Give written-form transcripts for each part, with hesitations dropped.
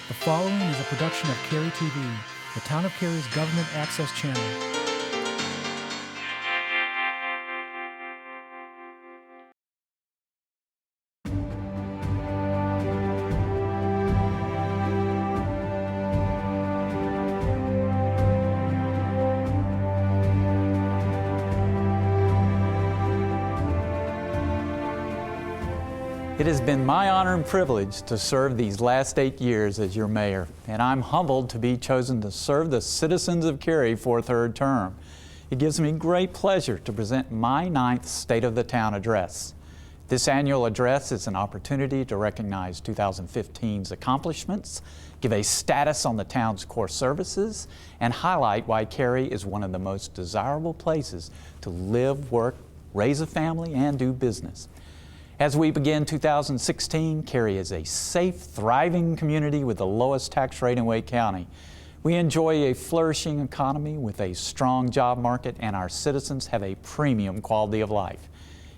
The following is a production of Cary TV, the Town of Cary's government access channel. It has been my honor and privilege to serve these last 8 years as your mayor, and I'm humbled to be chosen to serve the citizens of Cary for a third term. It gives me great pleasure to present my 9th State of the Town address. This annual address is an opportunity to recognize 2015's accomplishments, give a status on the town's core services, and highlight why Cary is one of the most desirable places to live, work, raise a family, and do business. As we begin 2016, Cary is a safe, thriving community with the lowest tax rate in Wake County. We enjoy a flourishing economy with a strong job market, and our citizens have a premium quality of life.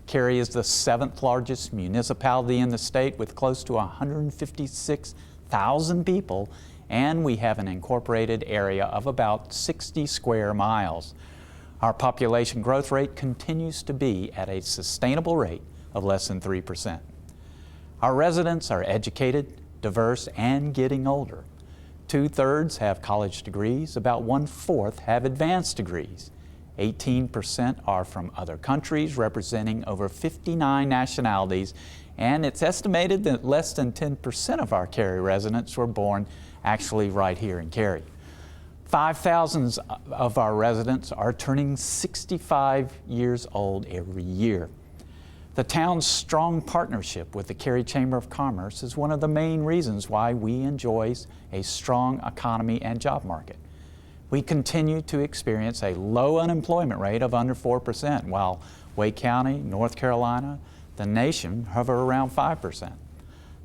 Cary is the 7th largest municipality in the state with close to 156,000 people, and we have an incorporated area of about 60 square miles. Our population growth rate continues to be at a sustainable rate of less than 3%. Our residents are educated, diverse, and getting older. 2/3 have college degrees, about 1/4 have advanced degrees. 18% are from other countries, representing over 59 nationalities, and it's estimated that less than 10% of our Cary residents were born actually right here in Cary. 5,000 of our residents are turning 65 years old every year. The town's strong partnership with the Cary Chamber of Commerce is one of the main reasons why we enjoy a strong economy and job market. We continue to experience a low unemployment rate of under 4%, while Wake County, North Carolina, the nation hover around 5%.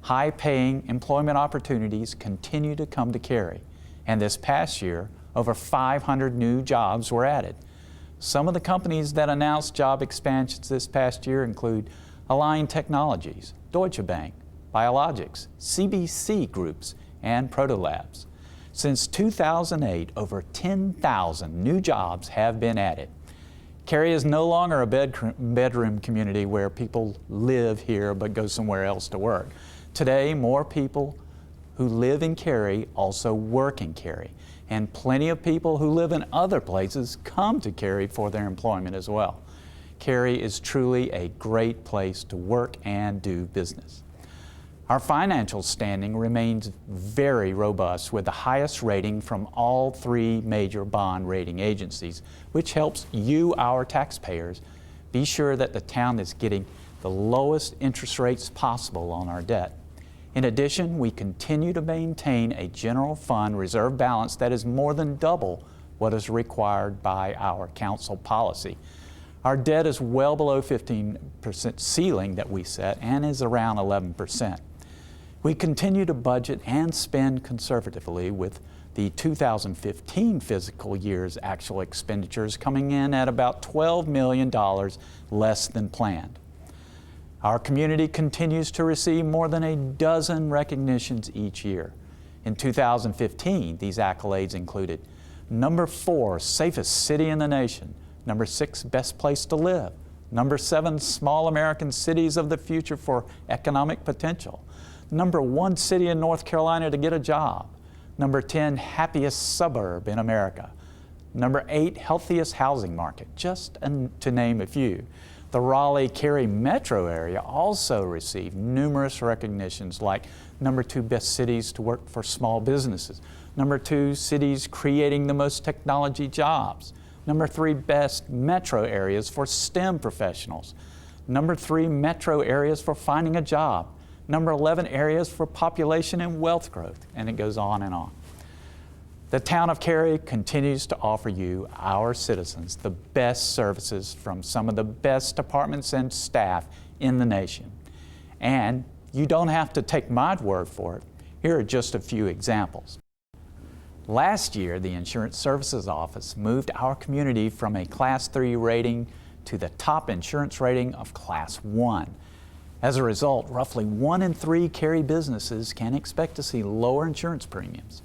High-paying employment opportunities continue to come to Cary, and this past year, over 500 new jobs were added. Some of the companies that announced job expansions this past year include Align Technologies, Deutsche Bank, Biologics, CBC Groups, and Protolabs. Since 2008, over 10,000 new jobs have been added. Cary is no longer a bedroom community where people live here but go somewhere else to work. Today, more people who live in Cary also work in Cary, and plenty of people who live in other places come to Cary for their employment as well. Cary is truly a great place to work and do business. Our financial standing remains very robust with the highest rating from all 3 major bond rating agencies, which helps you, our taxpayers, be sure that the town is getting the lowest interest rates possible on our debt. In addition, we continue to maintain a general fund reserve balance that is more than double what is required by our council policy. Our debt is well below 15% ceiling that we set and is around 11%. We continue to budget and spend conservatively with the 2015 fiscal year's actual expenditures coming in at about $12 million less than planned. Our community continues to receive more than a dozen recognitions each year. In 2015, these accolades included number 4, safest city in the nation, number 6, best place to live, number 7, small American cities of the future for economic potential, number 1 city in North Carolina to get a job, number 10, happiest suburb in America, number 8, healthiest housing market, just to name a few. The Raleigh-Cary metro area also received numerous recognitions like number 2 best cities to work for small businesses, number 2 cities creating the most technology jobs, number 3 best metro areas for STEM professionals, number 3 metro areas for finding a job, number 11 areas for population and wealth growth, and it goes on and on. The town of Cary continues to offer you, our citizens, the best services from some of the best departments and staff in the nation. And you don't have to take my word for it. Here are just a few examples. Last year, the Insurance Services Office moved our community from a Class 3 rating to the top insurance rating of Class 1. As a result, roughly 1 in 3 Cary businesses can expect to see lower insurance premiums.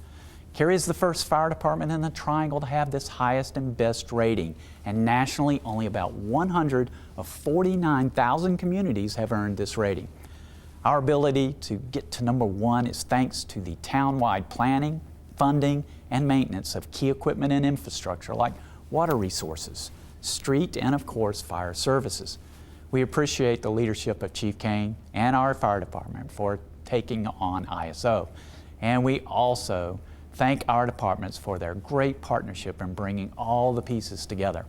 Cary is the first fire department in the Triangle to have this highest and best rating, and nationally only about 100 of 49,000 communities have earned this rating. Our ability to get to number 1 is thanks to the town-wide planning, funding, and maintenance of key equipment and infrastructure like water resources, street, and of course fire services. We appreciate the leadership of Chief Kane and our fire department for taking on ISO, and we also thank our departments for their great partnership in bringing all the pieces together.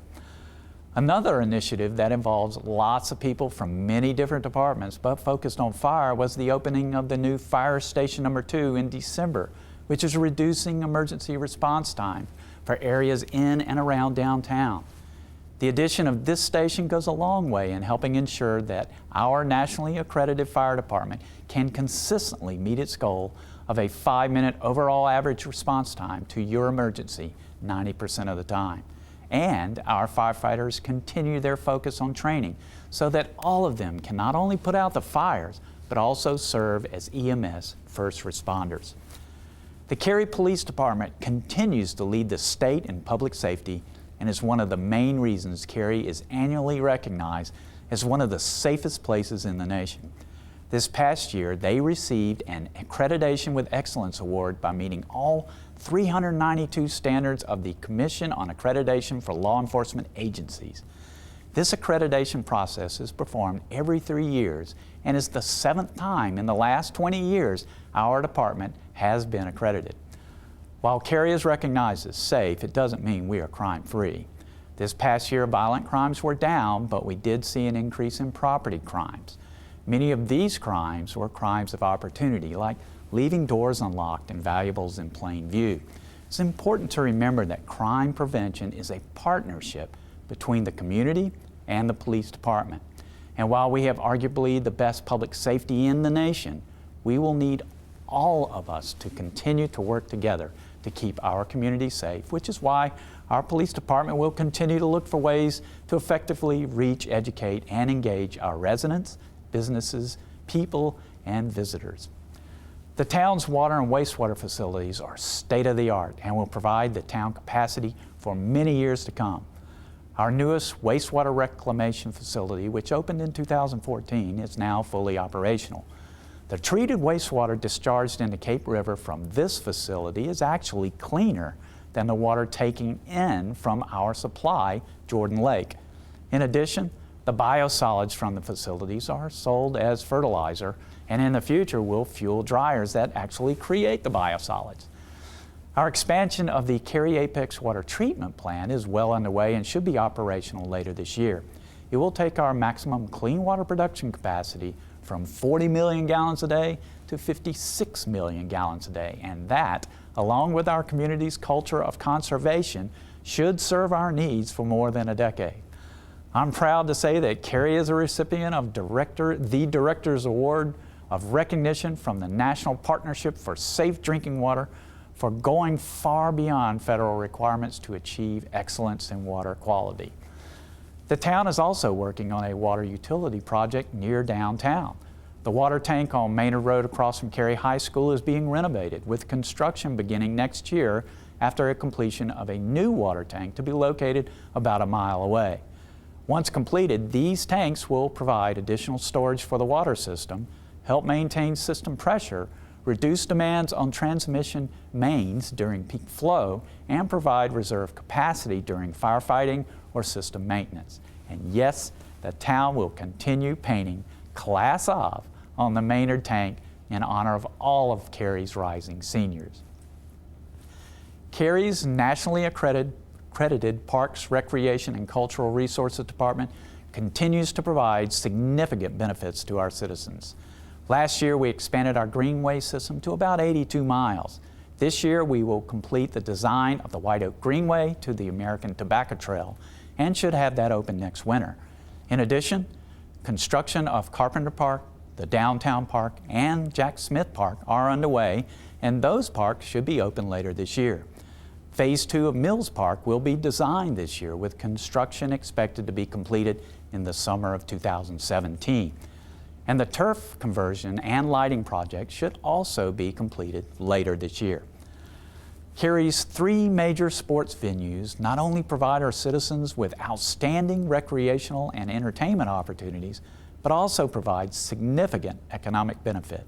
Another initiative that involves lots of people from many different departments but focused on fire was the opening of the new Fire Station number 2 in December, which is reducing emergency response time for areas in and around downtown. The addition of this station goes a long way in helping ensure that our nationally accredited fire department can consistently meet its goal of a 5-minute overall average response time to your emergency 90% of the time. And our firefighters continue their focus on training so that all of them can not only put out the fires, but also serve as EMS first responders. The Cary Police Department continues to lead the state in public safety and is one of the main reasons Cary is annually recognized as one of the safest places in the nation. This past year, they received an Accreditation with Excellence Award by meeting all 392 standards of the Commission on Accreditation for Law Enforcement Agencies. This accreditation process is performed every 3 years and is the 7th time in the last 20 years our department has been accredited. While Cary is recognized as safe, it doesn't mean we are crime-free. This past year, violent crimes were down, but we did see an increase in property crimes. Many of these crimes were crimes of opportunity, like leaving doors unlocked and valuables in plain view. It's important to remember that crime prevention is a partnership between the community and the police department. And while we have arguably the best public safety in the nation, we will need all of us to continue to work together to keep our community safe, which is why our police department will continue to look for ways to effectively reach, educate, and engage our residents, businesses, people, and visitors. The town's water and wastewater facilities are state-of-the-art and will provide the town capacity for many years to come. Our newest wastewater reclamation facility, which opened in 2014, is now fully operational. The treated wastewater discharged into Cape River from this facility is actually cleaner than the water taken in from our supply, Jordan Lake. In addition, the biosolids from the facilities are sold as fertilizer, and in the future will fuel dryers that actually create the biosolids. Our expansion of the Cary Apex Water Treatment Plant is well underway and should be operational later this year. It will take our maximum clean water production capacity from 40 million gallons a day to 56 million gallons a day, and that, along with our community's culture of conservation, should serve our needs for more than a decade. I'm proud to say that Cary is a recipient of the Director's Award of Recognition from the National Partnership for Safe Drinking Water for going far beyond federal requirements to achieve excellence in water quality. The town is also working on a water utility project near downtown. The water tank on Maynard Road across from Cary High School is being renovated, with construction beginning next year after a completion of a new water tank to be located about a mile away. Once completed, these tanks will provide additional storage for the water system, help maintain system pressure, reduce demands on transmission mains during peak flow, and provide reserve capacity during firefighting or system maintenance. And yes, the town will continue painting Class Of on the Maynard tank in honor of all of Cary's rising seniors. Cary's nationally accredited Parks, Recreation, and Cultural Resources Department continues to provide significant benefits to our citizens. Last year, we expanded our greenway system to about 82 miles. This year, we will complete the design of the White Oak Greenway to the American Tobacco Trail and should have that open next winter. In addition, construction of Carpenter Park, the Downtown Park, and Jack Smith Park are underway, and those parks should be open later this year. Phase 2 of Mills Park will be designed this year, with construction expected to be completed in the summer of 2017. And the turf conversion and lighting project should also be completed later this year. Cary's 3 major sports venues not only provide our citizens with outstanding recreational and entertainment opportunities, but also provide significant economic benefit.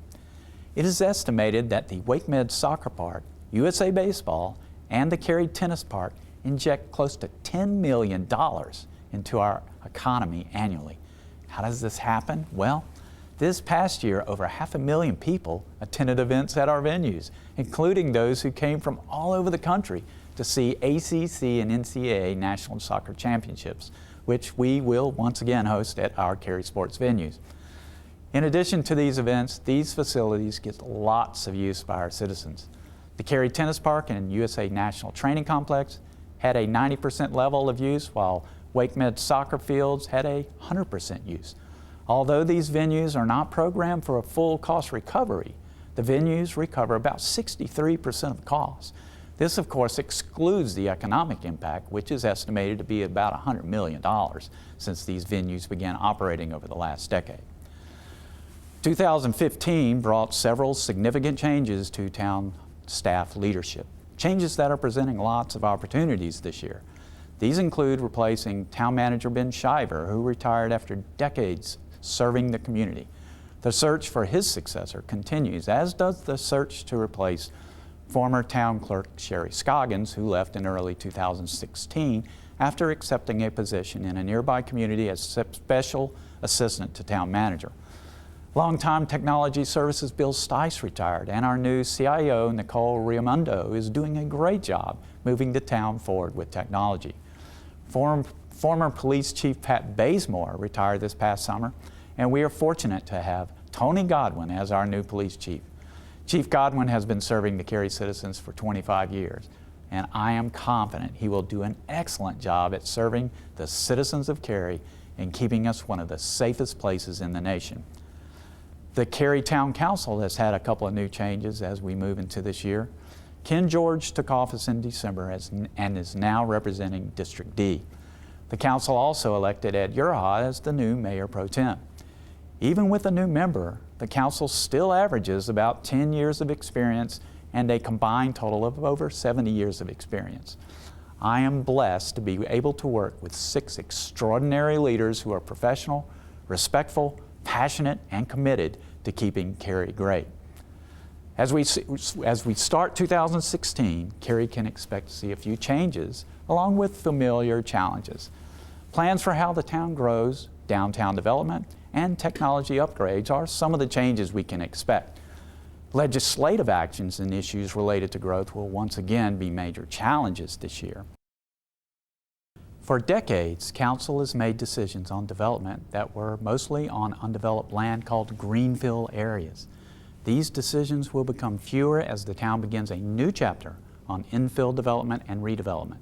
It is estimated that the WakeMed Soccer Park, USA Baseball, and the Cary Tennis Park inject close to $10 million into our economy annually. How does this happen? Well, this past year, over 500,000 people attended events at our venues, including those who came from all over the country to see ACC and NCAA National Soccer Championships, which we will once again host at our Cary sports venues. In addition to these events, these facilities get lots of use by our citizens. The Cary Tennis Park and USA National Training Complex had a 90% level of use, while WakeMed soccer fields had a 100% use. Although these venues are not programmed for a full cost recovery, the venues recover about 63% of the cost. This, of course, excludes the economic impact, which is estimated to be about $100 million since these venues began operating over the last decade. 2015 brought several significant changes to town staff leadership, changes that are presenting lots of opportunities this year. These include replacing Town Manager Ben Shiver, who retired after decades serving the community. The search for his successor continues, as does the search to replace former Town Clerk Sherry Scoggins, who left in early 2016 after accepting a position in a nearby community as Special Assistant to Town Manager. Longtime Technology Services Bill Stice retired, and our new CIO, Nicole Riamundo, is doing a great job moving the town forward with technology. Former Police Chief Pat Bazemore retired this past summer, and we are fortunate to have Tony Godwin as our new police chief. Chief Godwin has been serving the Cary citizens for 25 years, and I am confident he will do an excellent job at serving the citizens of Cary and keeping us one of the safest places in the nation. The Cary Town Council has had a couple of new changes as we move into this year. Ken George took office in December and is now representing District D. The council also elected Ed Urha as the new Mayor Pro Tem. Even with a new member, the council still averages about 10 years of experience and a combined total of over 70 years of experience. I am blessed to be able to work with 6 extraordinary leaders who are professional, respectful, passionate, and committed to keeping Cary great. As we start 2016, Cary can expect to see a few changes along with familiar challenges. Plans for how the town grows, downtown development, and technology upgrades are some of the changes we can expect. Legislative actions and issues related to growth will once again be major challenges this year. For decades, Council has made decisions on development that were mostly on undeveloped land called greenfield areas. These decisions will become fewer as the town begins a new chapter on infill development and redevelopment.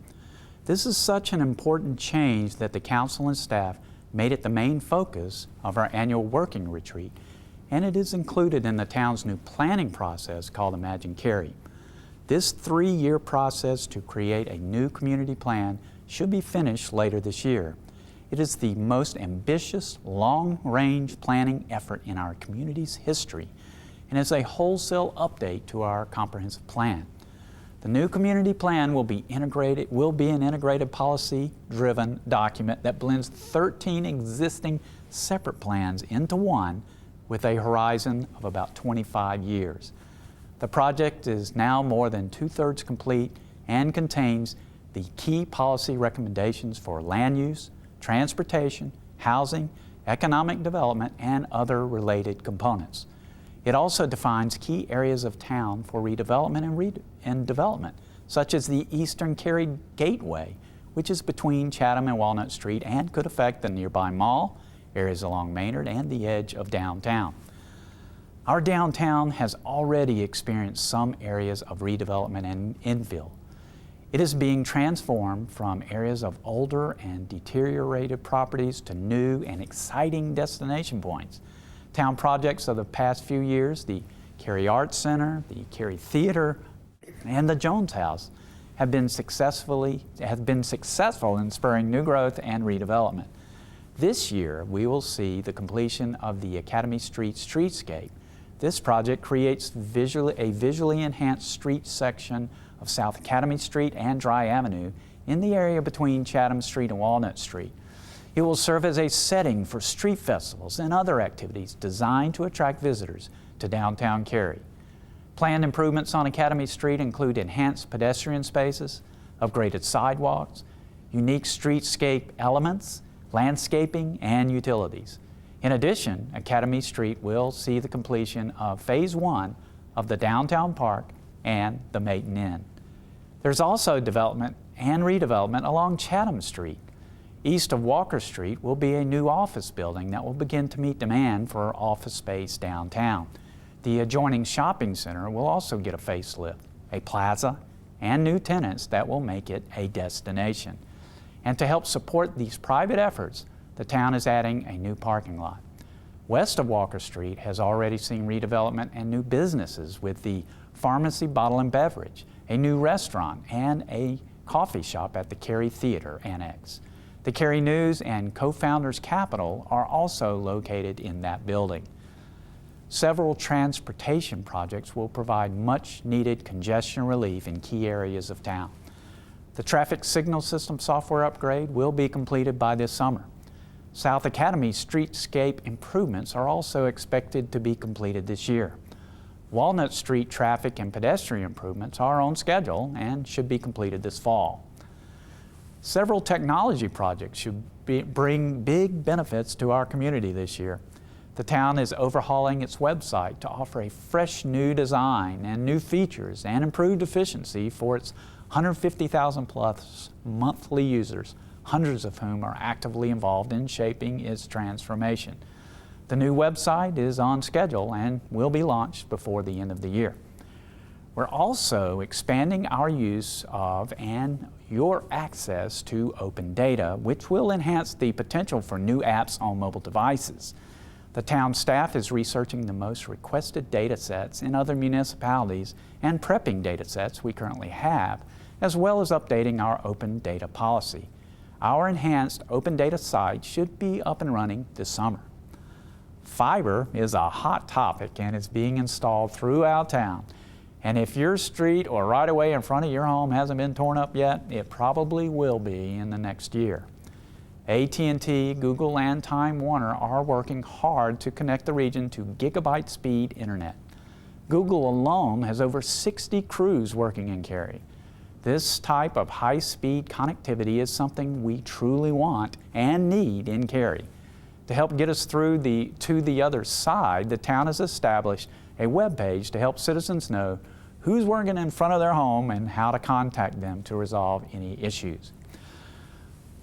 This is such an important change that the Council and staff made it the main focus of our annual working retreat, and it is included in the town's new planning process called Imagine Cary. This 3-year process to create a new community plan should be finished later this year. It is the most ambitious, long-range planning effort in our community's history and is a wholesale update to our comprehensive plan. The new community plan will be an integrated policy-driven document that blends 13 existing separate plans into one with a horizon of about 25 years. The project is now more than 2/3 complete and contains the key policy recommendations for land use, transportation, housing, economic development, and other related components. It also defines key areas of town for redevelopment and development, such as the Eastern Cary Gateway, which is between Chatham and Walnut Street and could affect the nearby mall, areas along Maynard, and the edge of downtown. Our downtown has already experienced some areas of redevelopment and infill. It is being transformed from areas of older and deteriorated properties to new and exciting destination points. Town projects of the past few years, the Cary Arts Center, the Cary Theater, and the Jones House have been successful in spurring new growth and redevelopment. This year, we will see the completion of the Academy Street streetscape. This project creates a visually enhanced street section of South Academy Street and Dry Avenue in the area between Chatham Street and Walnut Street. It will serve as a setting for street festivals and other activities designed to attract visitors to downtown Cary. Planned improvements on Academy Street include enhanced pedestrian spaces, upgraded sidewalks, unique streetscape elements, landscaping, and utilities. In addition, Academy Street will see the completion of Phase 1 of the downtown park and the Maiden Inn. There's also development and redevelopment along Chatham Street. East of Walker Street will be a new office building that will begin to meet demand for office space downtown. The adjoining shopping center will also get a facelift, a plaza, and new tenants that will make it a destination. And to help support these private efforts, the town is adding a new parking lot. West of Walker Street has already seen redevelopment and new businesses with the Pharmacy Bottle and Beverage, a new restaurant, and a coffee shop at the Cary Theater Annex. The Cary News and Co-Founders Capital are also located in that building. Several transportation projects will provide much-needed congestion relief in key areas of town. The traffic signal system software upgrade will be completed by this summer. South Academy streetscape improvements are also expected to be completed this year. Walnut Street traffic and pedestrian improvements are on schedule and should be completed this fall. Several technology projects should bring big benefits to our community this year. The town is overhauling its website to offer a fresh new design and new features and improved efficiency for its 150,000 plus monthly users, hundreds of whom are actively involved in shaping its transformation. The new website is on schedule and will be launched before the end of the year. We're also expanding our use of and your access to open data, which will enhance the potential for new apps on mobile devices. The town staff is researching the most requested data sets in other municipalities and prepping data sets we currently have, as well as updating our open data policy. Our enhanced open data site should be up and running this summer. Fiber is a hot topic and is being installed throughout town. And if your street or right-of-way in front of your home hasn't been torn up yet, it probably will be in the next year. AT&T, Google, and Time Warner are working hard to connect the region to gigabit speed internet. Google alone has over 60 crews working in Cary. This type of high-speed connectivity is something we truly want and need in Cary. To help get us through to the other side, the town has established a web page to help citizens know who's working in front of their home and how to contact them to resolve any issues.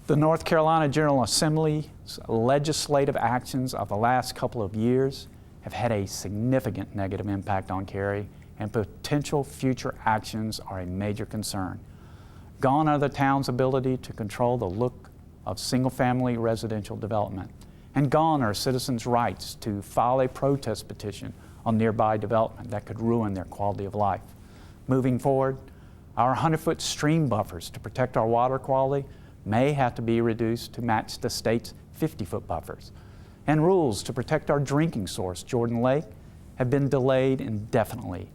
The North Carolina General Assembly's legislative actions of the last couple of years have had a significant negative impact on Cary, and potential future actions are a major concern. Gone are the town's ability to control the look of single-family residential development, and gone are citizens' rights to file a protest petition on nearby development that could ruin their quality of life. Moving forward, our 100-foot stream buffers to protect our water quality may have to be reduced to match the state's 50-foot buffers. And rules to protect our drinking source, Jordan Lake, have been delayed indefinitely.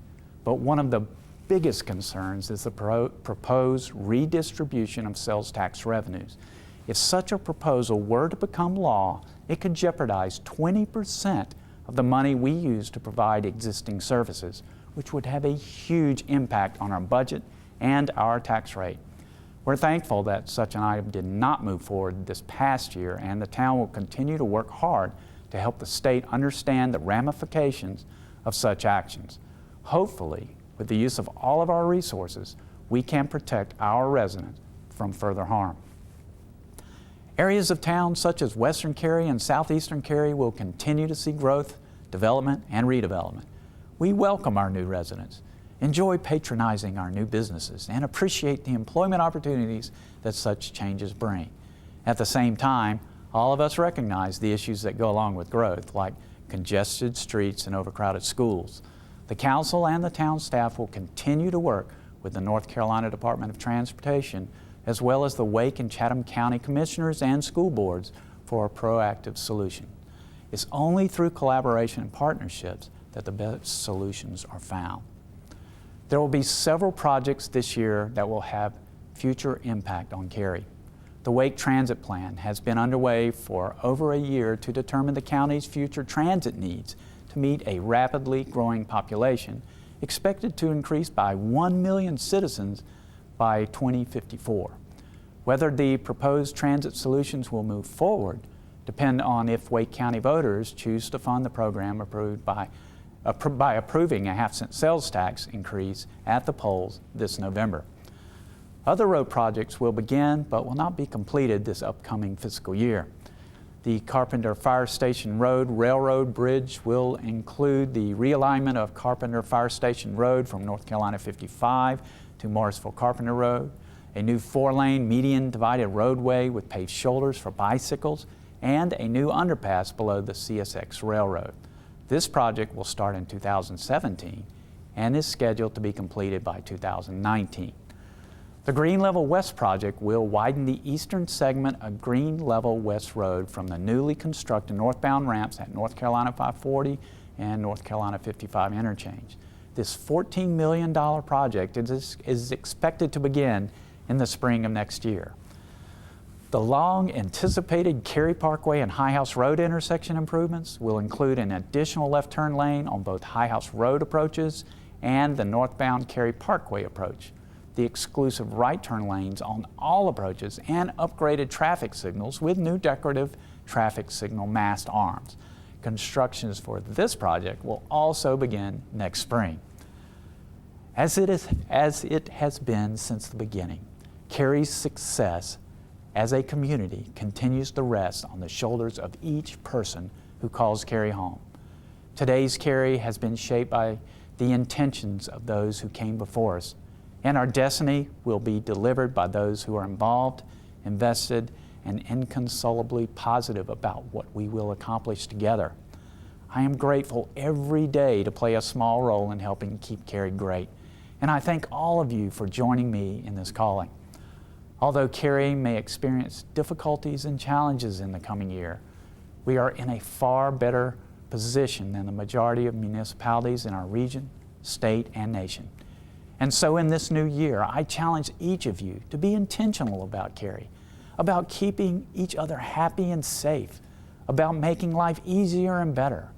But one of the biggest concerns is the proposed redistribution of sales tax revenues. If such a proposal were to become law, it could jeopardize 20% of the money we use to provide existing services, which would have a huge impact on our budget and our tax rate. We're thankful that such an item did not move forward this past year, and the town will continue to work hard to help the state understand the ramifications of such actions. Hopefully, with the use of all of our resources, we can protect our residents from further harm. Areas of town such as Western Cary and Southeastern Cary will continue to see growth, development, and redevelopment. We welcome our new residents, enjoy patronizing our new businesses, and appreciate the employment opportunities that such changes bring. At the same time, all of us recognize the issues that go along with growth, like congested streets and overcrowded schools. The council and the town staff will continue to work with the North Carolina Department of Transportation, as well as the Wake and Chatham County Commissioners and school boards, for a proactive solution. It's only through collaboration and partnerships that the best solutions are found. There will be several projects this year that will have future impact on Cary. The Wake Transit Plan has been underway for over a year to determine the county's future transit needs to meet a rapidly growing population expected to increase by 1 million citizens by 2054. Whether the proposed transit solutions will move forward depend on if Wake County voters choose to fund the program approved by approving a half-cent sales tax increase at the polls this November. Other road projects will begin but will not be completed this upcoming fiscal year. The Carpenter Fire Station Road Railroad Bridge will include the realignment of Carpenter Fire Station Road from North Carolina 55 to Morrisville Carpenter Road, a new 4-lane median divided roadway with paved shoulders for bicycles, and a new underpass below the CSX Railroad. This project will start in 2017 and is scheduled to be completed by 2019. The Green Level West project will widen the eastern segment of Green Level West Road from the newly constructed northbound ramps at North Carolina 540 and North Carolina 55 interchange. This $14 million project is expected to begin in the spring of next year. The long-anticipated Cary Parkway and High House Road intersection improvements will include an additional left turn lane on both High House Road approaches and the northbound Cary Parkway approach, the exclusive right turn lanes on all approaches, and upgraded traffic signals with new decorative traffic signal mast arms. Constructions for this project will also begin next spring. As it has been since the beginning, Cary's success as a community continues to rest on the shoulders of each person who calls Cary home. Today's Cary has been shaped by the intentions of those who came before us, and our destiny will be delivered by those who are involved, invested, and inconsolably positive about what we will accomplish together. I am grateful every day to play a small role in helping keep Cary great, and I thank all of you for joining me in this calling. Although Cary may experience difficulties and challenges in the coming year, we are in a far better position than the majority of municipalities in our region, state, and nation. And so in this new year, I challenge each of you to be intentional about Cary, about keeping each other happy and safe, about making life easier and better,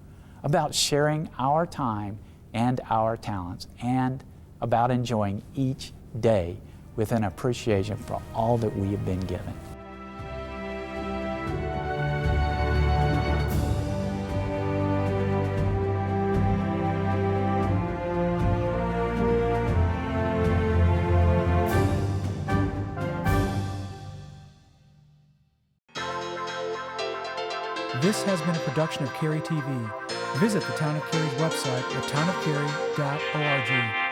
about sharing our time and our talents, and about enjoying each day with an appreciation for all that we have been given. This has been a production of Cary TV. Visit the Town of Cary's website at townofcary.org.